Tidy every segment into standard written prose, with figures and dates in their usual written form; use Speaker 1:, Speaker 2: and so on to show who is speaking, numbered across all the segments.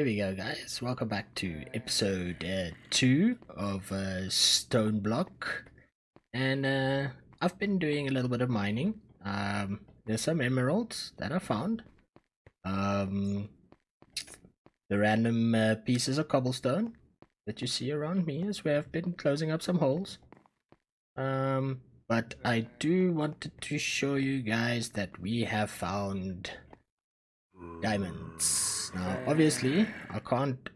Speaker 1: Here we go, guys. Welcome back to episode 2 of Stoneblock. And I've been doing a little bit of mining. There's some emeralds that I found. The random pieces of cobblestone that you see around me is where I've been closing up some holes. But I do wanted to show you guys that we have found diamonds. Now obviously I can't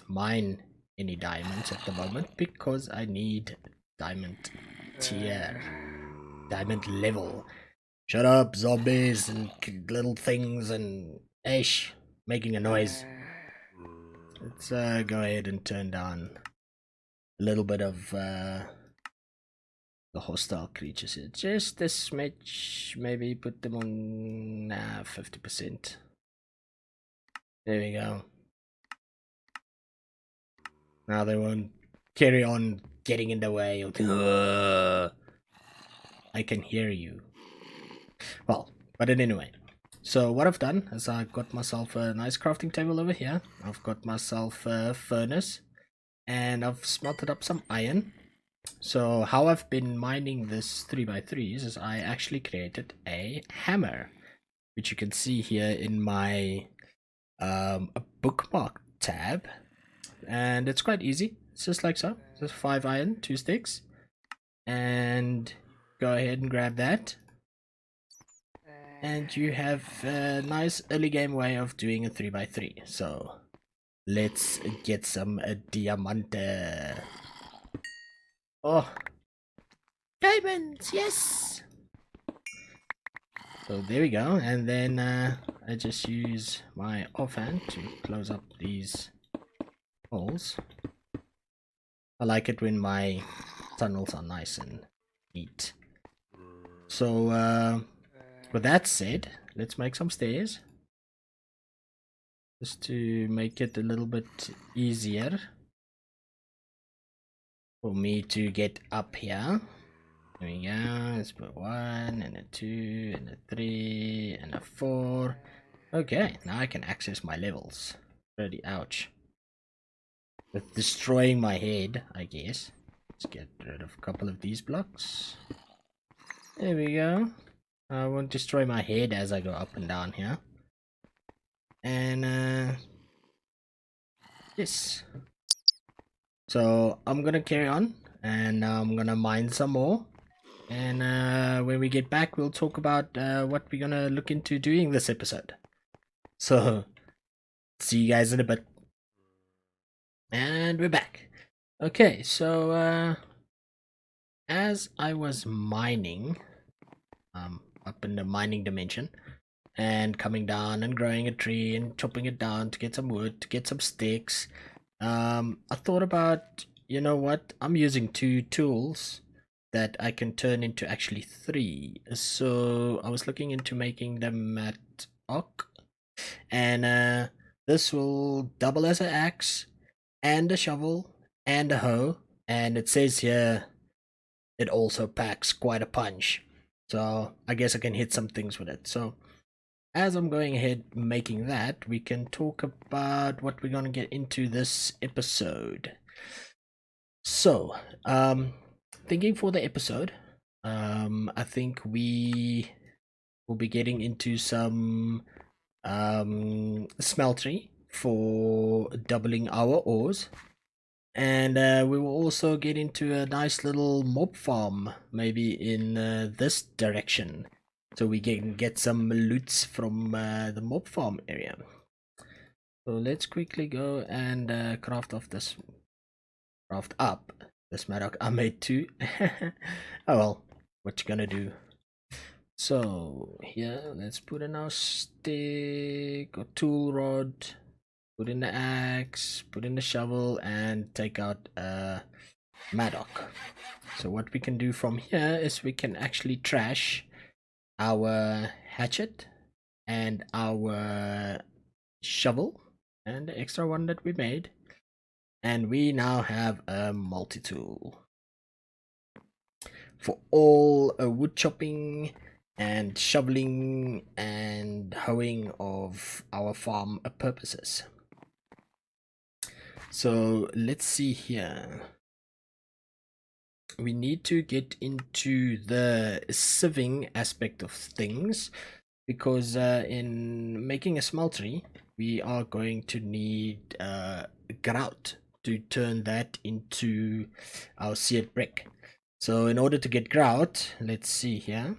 Speaker 1: mine any diamonds at the moment because I need diamond tier, diamond level. Shut up, zombies and little things and ish making a noise. Let's go ahead and turn down a little bit of the hostile creatures here. Just a smidge, maybe put them on 50%. There we go. Now they won't carry on getting in the way. I can hear you. Well, but anyway. So what I've done is I've got myself a nice crafting table over here. I've got myself a furnace. And I've smelted up some iron. So how I've been mining this 3x3s is I actually created a hammer. Which you can see here in my a bookmark tab, and it's quite easy. It's just like so. Just 5 iron, 2 sticks, and go ahead and grab that, and you have a nice early game way of doing a 3x3. So let's get some diamante. Oh, diamonds, yes. So there we go, and then I just use my offhand to close up these holes. I like it when my tunnels are nice and neat. So with that said, let's make some stairs. Just to make it a little bit easier for me to get up here. There we go, let's put 1 and a 2 and a 3 and a 4. Okay, now I can access my levels. Really, ouch. With destroying my head, I guess. Let's get rid of a couple of these blocks. There we go. I won't destroy my head as I go up and down here. And yes. So I'm gonna carry on and I'm gonna mine some more. And when we get back, we'll talk about what we're gonna look into doing this episode. So, see you guys in a bit. And we're back. Okay, so as I was mining, up in the mining dimension, and coming down and growing a tree and chopping it down to get some wood, to get some sticks, I thought about, you know what, I'm using 2 tools that I can turn into actually 3. So I was looking into making them at oak, and this will double as an axe and a shovel and a hoe, and it says here it also packs quite a punch, so I guess I can hit some things with it. So as I'm going ahead making that, we can talk about what we're going to get into this episode. So thinking for the episode, I think we will be getting into some smeltery for doubling our ores, and we will also get into a nice little mob farm, maybe in this direction, so we can get some loots from the mob farm area. So let's quickly go and craft up this Maddock I made 2. Oh well, what you gonna do? So here, let's put in our stick or tool rod, put in the axe, put in the shovel, and take out Maddock. So what we can do from here is we can actually trash our hatchet and our shovel and the extra one that we made, and we now have a multi-tool for all wood chopping and shoveling and hoeing of our farm purposes. So let's see here. We need to get into the sieving aspect of things, because in making a smeltery we are going to need grout to turn that into our seared brick. So in order to get grout, let's see here,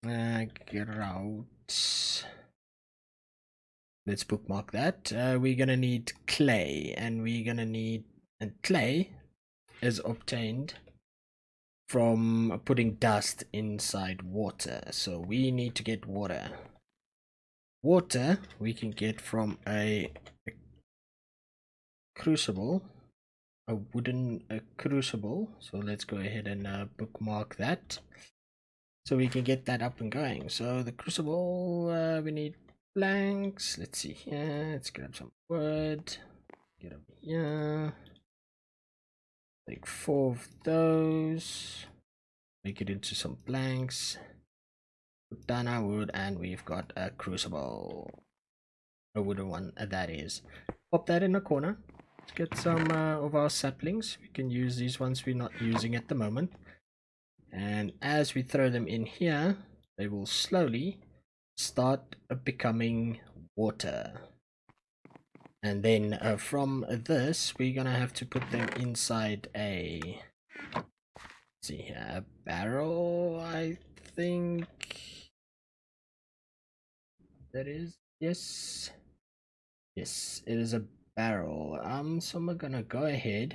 Speaker 1: grout, let's bookmark that. We're gonna need clay, and we're gonna need, and clay is obtained from putting dust inside water. So we need to get water. Water we can get from a crucible, a wooden crucible. So let's go ahead and bookmark that, so we can get that up and going. So the crucible, we need planks. Let's see here, let's grab some wood, get over here, take 4 of those, make it into some planks, put down our wood, and we've got a crucible, a wooden one that is. Pop that in the corner. Let's get some of our saplings. We can use these ones we're not using at the moment, and as we throw them in here, they will slowly start becoming water. And then from this we're gonna have to put them inside a, see here, a barrel, I think that is, yes, yes, it is a barrel. So I'm gonna go ahead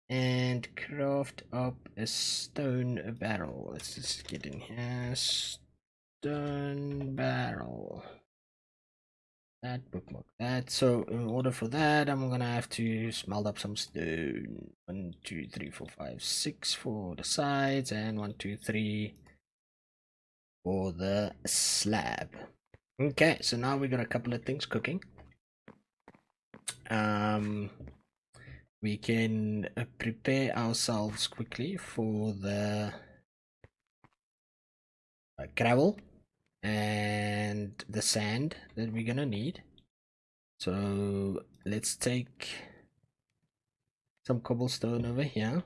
Speaker 1: and craft up a stone barrel. Let's just get in here, stone barrel, that, bookmark that. So in order for that, I'm gonna have to smelt up some stone. 1 2 3 4 5 6 for the sides, and 1 2 3 for the slab. Okay, so now we got a couple of things cooking. We can prepare ourselves quickly for the gravel and the sand that we're gonna need. So let's take some cobblestone over here,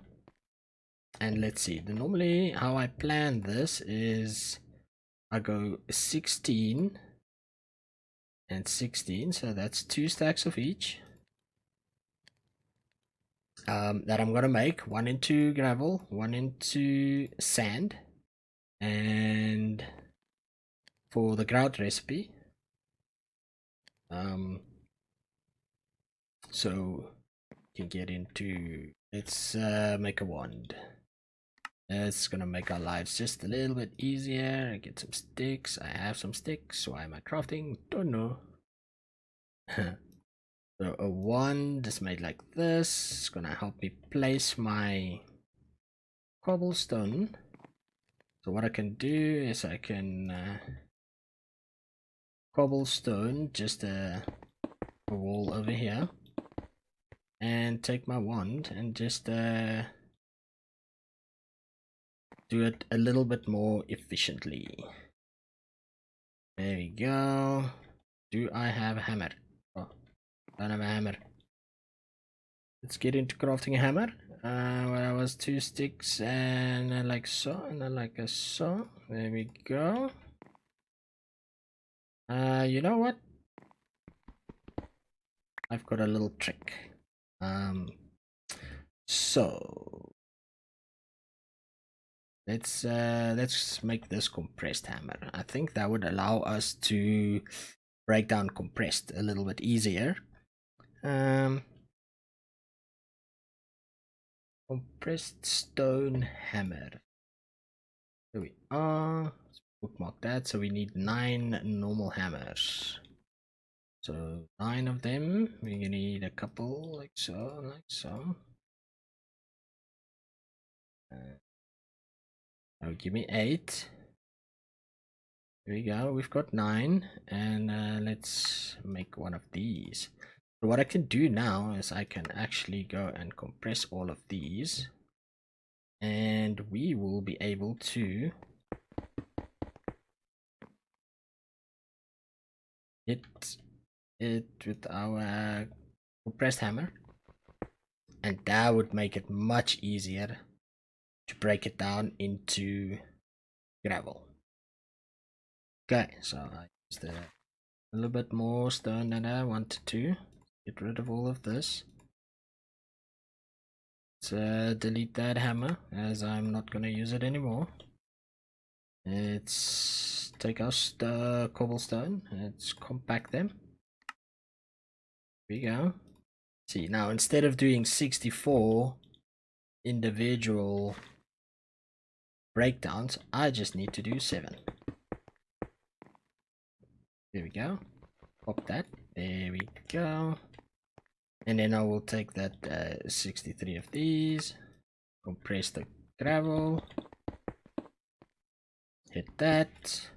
Speaker 1: and let's see, normally how I plan this is I go 16 and 16, so that's 2 stacks of each, that I'm gonna make, 1 into gravel, 1 into sand. And for the grout recipe, so you can get into, let's make a wand. It's gonna make our lives just a little bit easier. Get some sticks. I have some sticks. Why am I crafting? Don't know. So a wand is made like this. It's gonna help me place my cobblestone. So what I can do is I can cobblestone just a wall over here, and take my wand and just do it a little bit more efficiently. There we go. Do I have a hammer? Oh, I don't have a hammer. Let's get into crafting a hammer. Where I was 2 sticks, and like so, and then like a so. There we go. You know what? I've got a little trick. So let's make this compressed hammer. I think that would allow us to break down compressed a little bit easier. Compressed stone hammer. There we are. Let's bookmark that. So we need 9 normal hammers. So 9 of them. We're gonna need a couple like so, like so. Oh, give me 8. There we go. We've got 9, and let's make one of these. So what I can do now is I can actually go and compress all of these, and we will be able to hit it with our pressed hammer, and that would make it much easier to break it down into gravel. Okay, so I used a little bit more stone than I wanted to. Get rid of all of this. Let's delete that hammer, as I'm not going to use it anymore. Let's take our cobblestone. Let's compact them. Here we go. See, now instead of doing 64 individual breakdowns, I just need to do 7. There we go. Pop that. There we go. And then I will take that 63 of these, compress the gravel, hit that.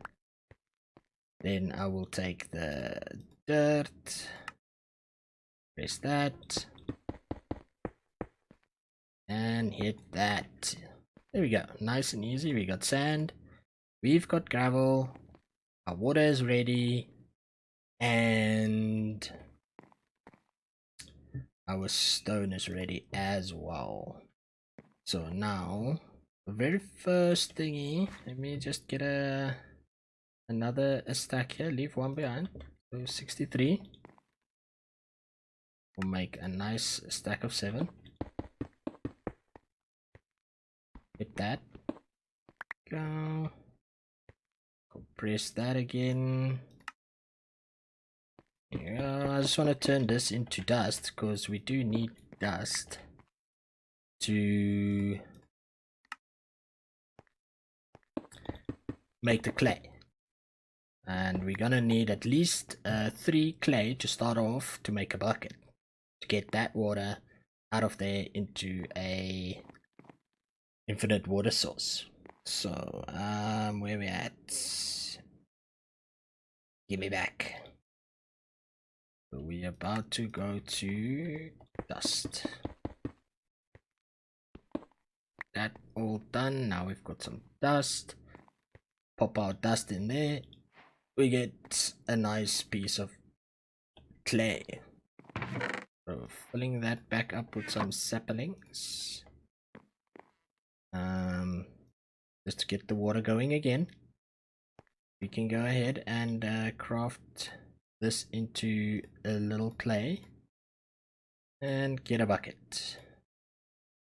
Speaker 1: Then I will take the dirt, press that, and hit that. There we go. Nice and easy. We got sand, we've got gravel, our water is ready, and our stone is ready as well. So now the very first thingy, let me just get another stack here, leave one behind. So 63. We'll make a nice stack of 7. Hit that. Go. Compress that again. Yeah, I just want to turn this into dust because we do need dust to make the clay, and we're gonna need at least 3 clay to start off to make a bucket to get that water out of there into a infinite water source. So where we at? Give me back. So we're about to go to dust. That all done. Now we've got some dust. Pop our dust in there. We get a nice piece of clay. So filling that back up with some saplings. Just to get the water going again. We can go ahead and craft this into a little clay and get a bucket.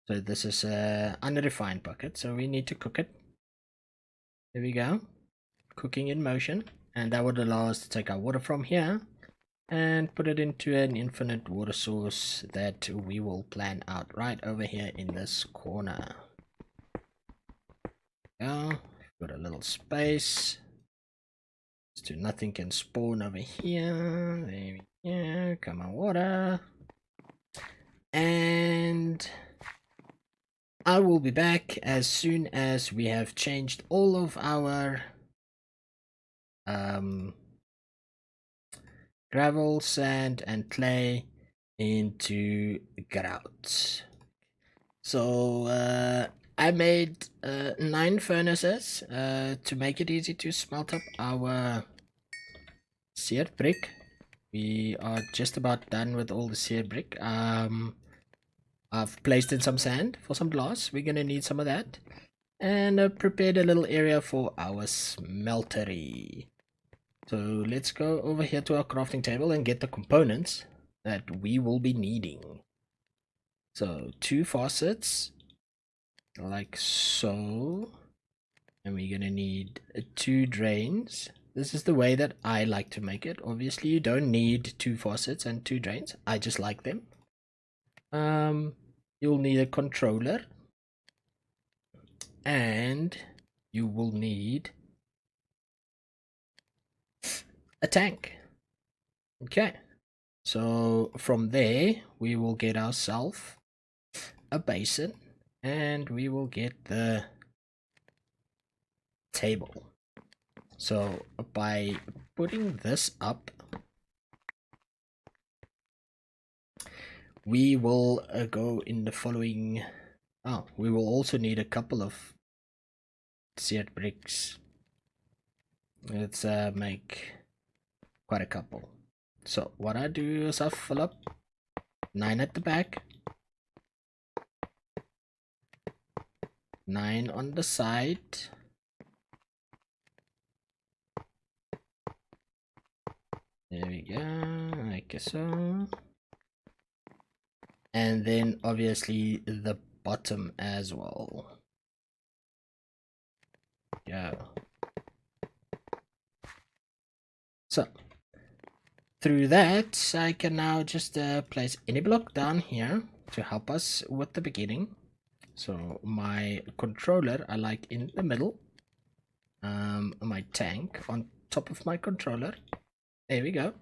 Speaker 1: So this is a unrefined bucket, so we need to cook it. There we go, cooking in motion, and that would allow us to take our water from here and put it into an infinite water source that we will plan out right over here in this corner. Now got a little space so nothing can spawn over here. There we go. Come on, water. And I will be back as soon as we have changed all of our gravel, sand, and clay into grout. So I made 9 furnaces to make it easy to smelt up our seared brick. We are just about done with all the seared brick. I've placed in some sand for some glass. We're gonna need some of that, and prepared a little area for our smeltery. So let's go over here to our crafting table and get the components that we will be needing. So 2 faucets, like so, and we're gonna need 2 drains. This is the way that I like to make it. Obviously you don't need 2 faucets and 2 drains. I just like them. You'll need a controller, and you will need a tank. Okay, so from there we will get ourselves a basin, and we will get the table. So by putting this up, we will go in the following. We will also need a couple of seared bricks. Let's make quite a couple. So what I do is I fill up 9 at the back, 9 on the side. There we go, I guess so. And then obviously the bottom as well. Go. So through that, I can now just place any block down here to help us with the beginning. So my controller I like in the middle, my tank on top of my controller. There we go.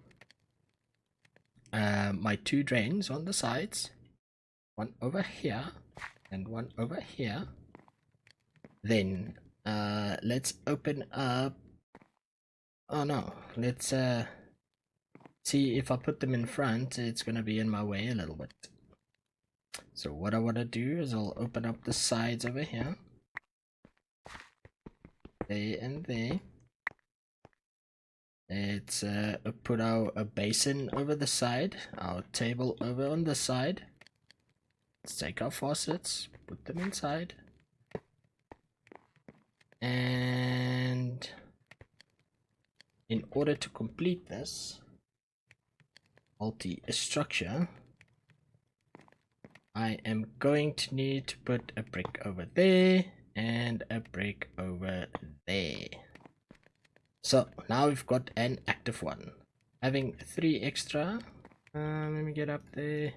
Speaker 1: My 2 drains on the sides, one over here and one over here. Then let's open up. Oh no, let's see if I put them in front, it's gonna be in my way a little bit. So what I want to do is I'll open up the sides over here, there and there. Let's put a basin over the side, our table over on the side. Let's take our faucets, put them inside, and in order to complete this multi-structure, I am going to need to put a brick over there and a brick over there. So now we've got an active one. Having 3 extra, let me get up there.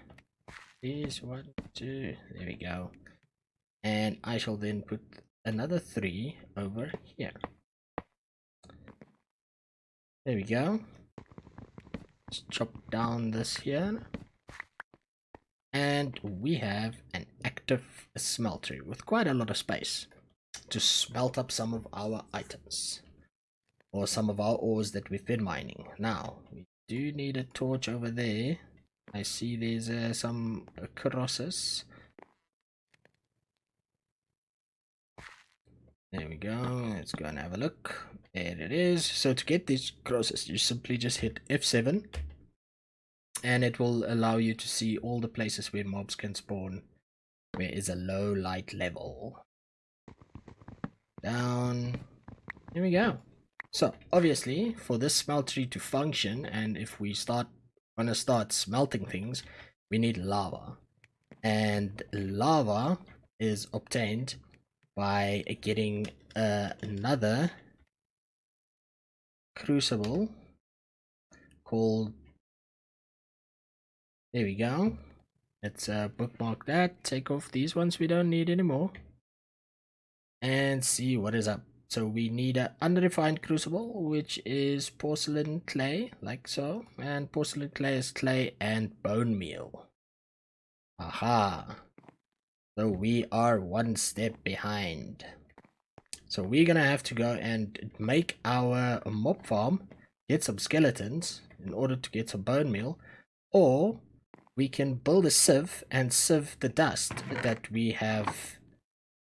Speaker 1: These 1, 2, there we go. And I shall then put another 3 over here. There we go. Let's chop down this here. And we have an active smeltery with quite a lot of space to smelt up some of our items, or some of our ores that we've been mining. Now, we do need a torch over there. I see there's some crosses. There we go. Let's go and have a look. There it is. So to get these crosses, you simply just hit F7. And it will allow you to see all the places where mobs can spawn, where is a low light level. Down. Here we go. So obviously for this smeltery to function, and if we want to start smelting things, we need lava. And lava is obtained by getting another crucible called, there we go. Let's bookmark that, take off these ones we don't need anymore, and see what is up. So we need an unrefined crucible, which is porcelain clay, like so, and porcelain clay is clay and bone meal. Aha! So we are 1 step behind. So we're gonna have to go and make our mob farm, get some skeletons in order to get some bone meal, or we can build a sieve and sieve the dust that we have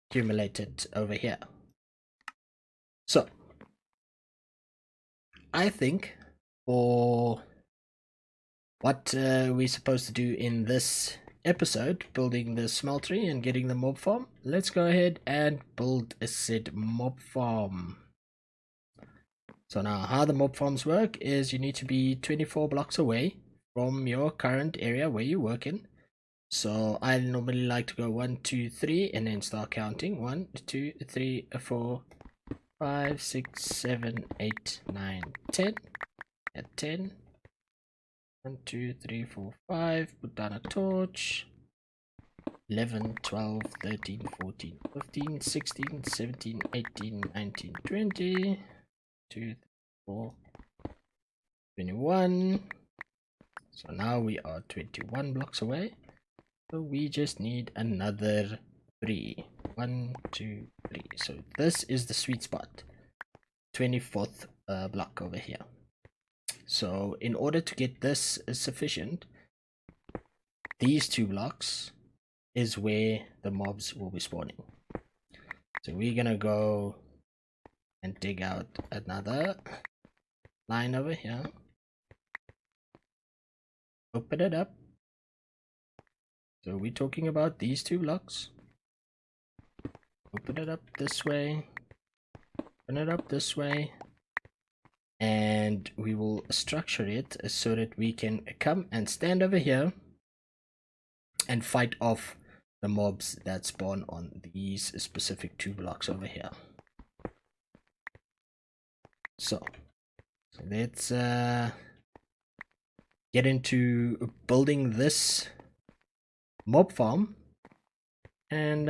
Speaker 1: accumulated over here. So I think for what we're supposed to do in this episode, building the smeltery and getting the mob farm, let's go ahead and build a said mob farm. So now how the mob farms work is you need to be 24 blocks away from your current area where you work in. So I normally like to go 1, 2, 3 and then start counting. 1, 2, 3, 4, 5, 6, 7, 8, 9, 10. At 10. 1, 2, 3, 4, 5. Put down a torch. 11, 12, 13, 14, 15, 16, 17, 18, 19, 20. 2, 4, 21. So now we are 21 blocks away. So we just need another 3. 1, 2, 3. So this is the sweet spot. 24th block over here. So in order to get this sufficient, these 2 blocks is where the mobs will be spawning. So we're gonna go and dig out another line over here. Open it up. So we're talking about these 2 blocks. Open it up this way. Open it up this way. And we will structure it so that we can come and stand over here and fight off the mobs that spawn on these specific 2 blocks over here. So let's get into building this mob farm, and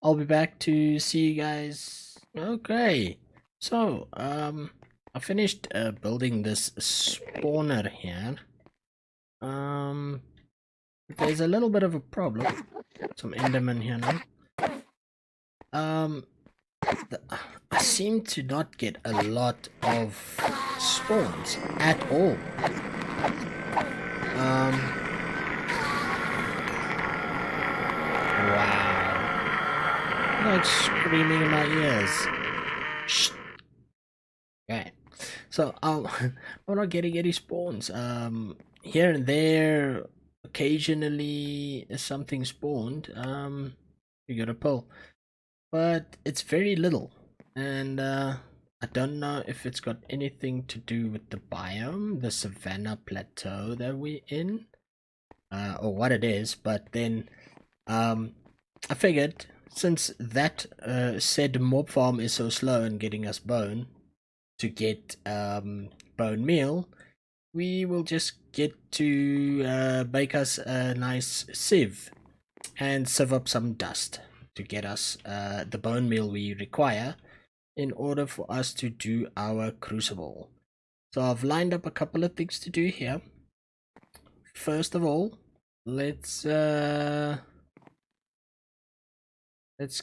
Speaker 1: I'll be back to see you guys. Okay, so I finished building this spawner here. There's a little bit of a problem. Some endermen here now. I seem to not get a lot of spawns at all. Wow. Like screaming in my ears. Shh. Okay. So I'm not getting any spawns. Here and there, occasionally something spawned. You got a pull. But it's very little, and I don't know if it's got anything to do with the biome, the savanna plateau that we're in, or what it is. But then I figured, since that said mob farm is so slow in getting us bone to get bone meal, we will just get to make us a nice sieve and sieve up some dust to get us the bone meal we require in order for us to do our crucible. So I've lined up a couple of things to do here. First of all, let's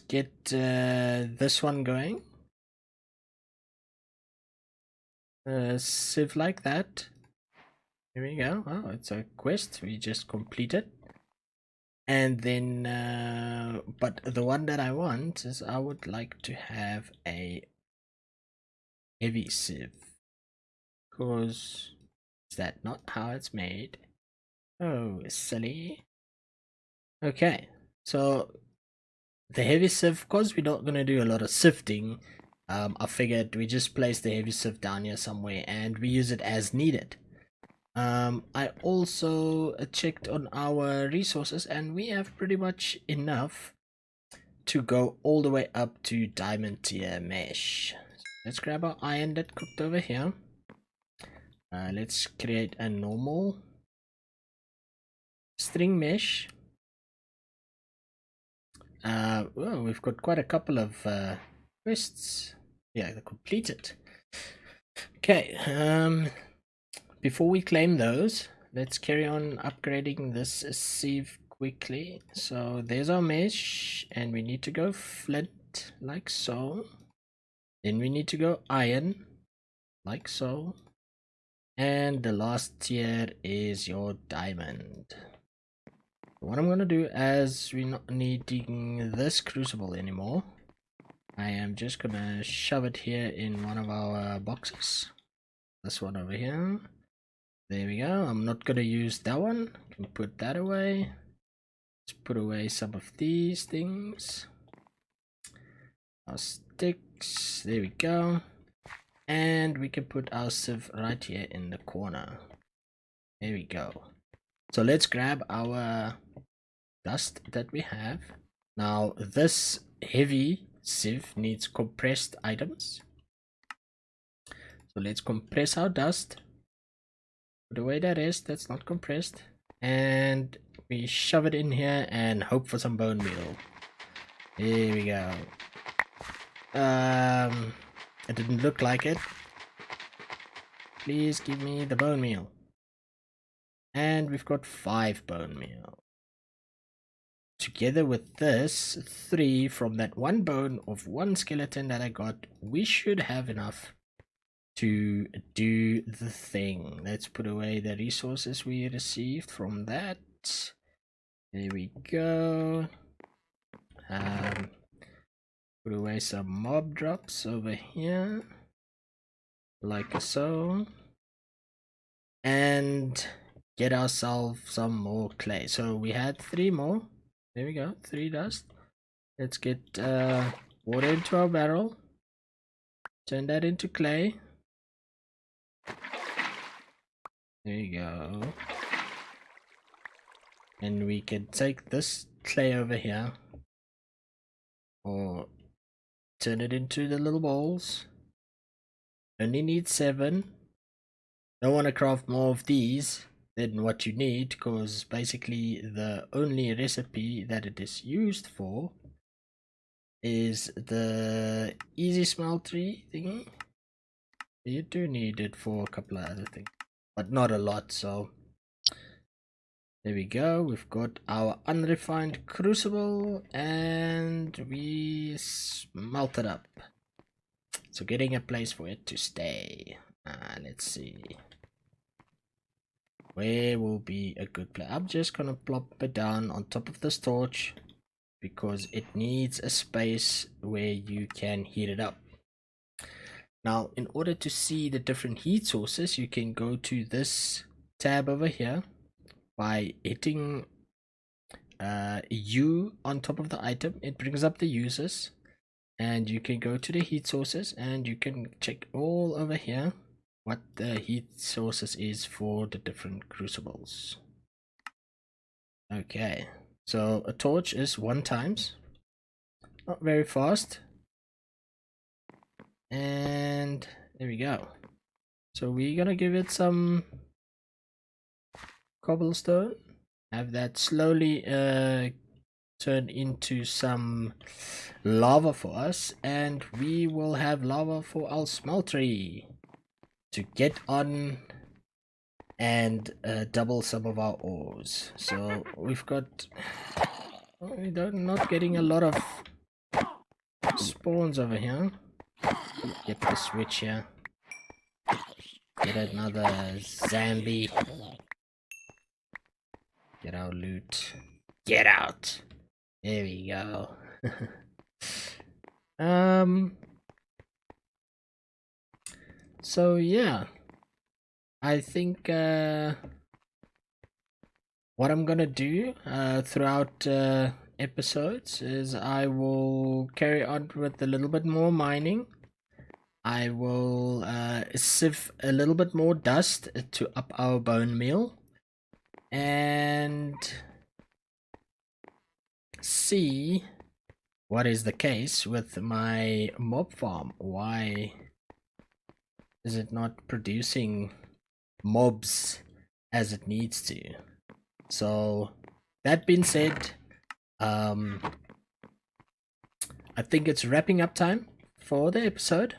Speaker 1: get this one going. Sieve like that. Here we go. Oh, it's a quest we just completed. And then but the one that I want is, I would like to have a heavy sieve, because is that not how it's made? Oh, silly. Okay, so the heavy sieve, because we're not gonna do a lot of sifting, I figured we just place the heavy sieve down here somewhere and we use it as needed. I also checked on our resources, and we have pretty much enough to go all the way up to diamond tier mesh. Let's grab our iron that cooked over here. Let's create a normal string mesh. Well, we've got quite a couple of quests. Yeah, they're completed. Okay, before we claim those, let's carry on upgrading this sieve quickly. So there's our mesh, and we need to go flint like so. Then we need to go iron like so. And the last tier is your diamond. What I'm gonna do, as we're not needing this crucible anymore, I am just gonna shove it here in one of our boxes. This one over here. There we go. I'm not gonna use that one. Can put that away. Let's put away some of these things. Our sticks. There we go. And we can put our sieve right here in the corner. There we go. So let's grab our dust that we have. Now this heavy sieve needs compressed items. So let's compress our dust. Put away the rest that's not compressed, and we shove it in here and hope for some bone meal. There we go. It didn't look like it. Please give me the bone meal. And we've got 5 bone meal. Together with this 3 from that one bone of one skeleton that I got, we should have enough to do the thing. Let's put away the resources we received from that. There we go. Put away some mob drops over here, like so. And get ourselves some more clay. So we had 3 more. There we go, 3 dust. Let's get water into our barrel. Turn that into clay. There you go. And we can take this clay over here, or turn it into the little balls. Only need 7. Don't want to craft more of these than what you need, because basically the only recipe that it is used for is the easy smeltery thingy. You do need it for a couple of other things, but not a lot. So there we go. We've got our unrefined crucible and we smelt it up. So getting a place for it to stay. Let's see. Where will be a good place? I'm just gonna plop it down on top of this torch because it needs a space where you can heat it up. Now, in order to see the different heat sources, you can go to this tab over here by hitting U on top of the item. It brings up the users, and you can go to the heat sources and you can check all over here what the heat sources is for the different crucibles. Okay, so a torch is 1 times, not very fast, and there we go. So we're gonna give it some cobblestone, have that slowly turn into some lava for us, and we will have lava for our smeltery to get on and double some of our ores. So we've got, we're not getting a lot of spawns over here. Get the switch here, get another zombie, get our loot, get out. There we go. So yeah, I think what I'm gonna do throughout episodes is I will carry on with a little bit more mining. I will sieve a little bit more dust to up our bone meal, and see what is the case with my mob farm. Why is it not producing mobs as it needs to? So that being said, I think it's wrapping up time for the episode.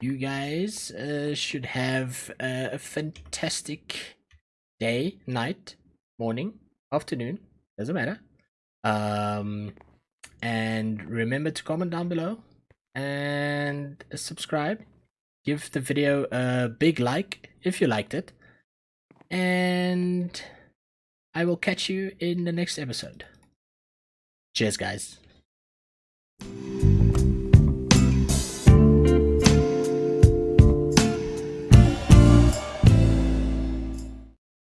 Speaker 1: You guys should have a fantastic day, night, morning, afternoon, doesn't matter. And remember to comment down below and subscribe. Give the video a big like if you liked it, and I will catch you in the next episode. Cheers, guys.